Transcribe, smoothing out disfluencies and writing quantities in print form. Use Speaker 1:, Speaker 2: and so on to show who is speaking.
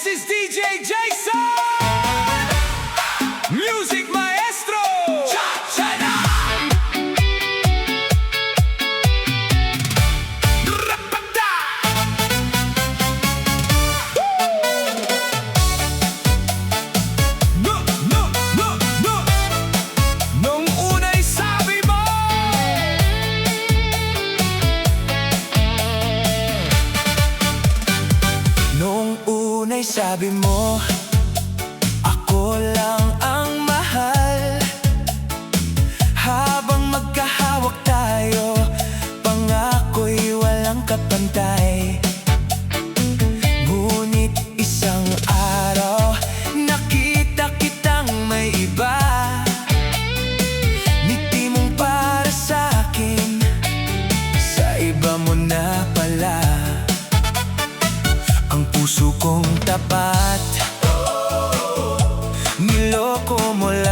Speaker 1: This is DJ Jason, Music Maestro. Cha-cha-na! Rapata! No, no, no, no. Nung una'y sabi mo,
Speaker 2: nung una'y sabi mo, ako lang ang mahal. Habang magkahawak tayo, pangako'y walang kapantay. Ngunit isang araw, nakita kitang may iba. Ngiti mong para sa'kin, sa iba mo na pala. Ang puso kong tapat, niloko mo lang.